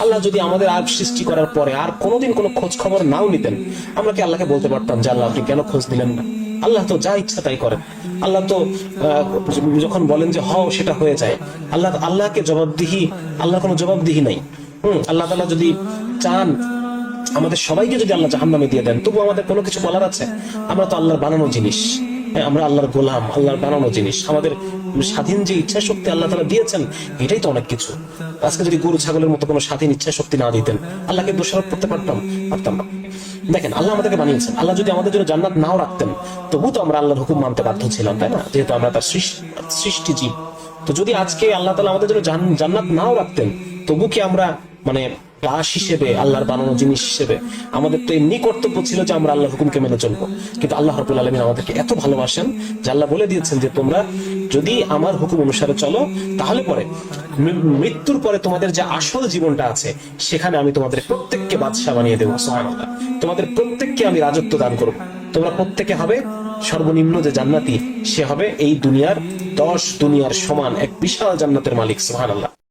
আল্লাহ যদি আমাদের আর সৃষ্টি করার পরে আর কোনোদিন কোনো খোঁজ খবর নাও নিতেন, আমরা কি আল্লাহকে বলতে পারতাম যে আল্লাহ আপনি কেন খোঁজ দিলেন না? আল্লাহ তো যা ইচ্ছা তাই করেন। আল্লাহ তো যখন বলেন যে হও সেটা হয়ে যায়। আল্লাহকে জবাবদিহি, আল্লাহ কোনো জবাবদিহি নাই। আল্লাহ তাআলা যদি চান আমাদের সবাইকে যদি আল্লাহ জাহান্নামে দিয়ে দেন, তবু আমাদের কোনো কিছু বলার আছে? আমরা তো আল্লাহর বানানো জিনিস। আমরা আল্লাহর গোলাম, আল্লাহর বানানো জিনিস। আমাদের স্বাধীন যে ইচ্ছা শক্তি আল্লাহ তাআলা দিয়েছেন, এটাই তো অনেক কিছু। আজকে যদি গরু ছাগলের মতো কোনো স্বাধীন ইচ্ছা শক্তি না দিতেন, আল্লাহকে দোষারোপ করতে পারতাম না। দেখেন, আল্লাহ আমাদেরকে বানিয়েছেন। আল্লাহ যদি আমাদের জন্য জান্নাত নাও রাখতেন, তবু তো আমরা আল্লাহর হুকুম মানতে বাধ্য ছিলাম, তাই না? যেহেতু আমরা তার সৃষ্টি জীব। তো যদি আজকে আল্লাহ তাআলা আমাদের জন্য জান্নাত নাও রাখতেন, তবু কি আমরা মানে দাস হিসেবে, আল্লাহর বানানো জিনিস হিসেবে আমাদের তো এমনি কর্তব্য ছিল যে আমরা আল্লাহর হুকুমকে মেনে চলবো। কিন্তু আল্লাহ রাব্বুল আলামিন আমাদেরকে এত ভালোবাসেন যে আল্লাহ বলে দিয়েছেন যে তোমরা যদি আমার হুকুম অনুসারে চলো, তাহলে পরে মৃত্যুর পরে তোমাদের যে আসল জীবনটা আছে, সেখানে আমি তোমাদের প্রত্যেককে বাদশা বানিয়ে দেবো। সুবহানাল্লাহ। তোমাদের প্রত্যেককে আমি রাজত্ব দান করবো। তোমরা প্রত্যেকে হবে সর্বনিম্ন যে জান্নাতি, সে হবে এই দুনিয়ার 10 দুনিয়ার সমান এক বিশাল জান্নাতের মালিক। সুবহানাল্লাহ।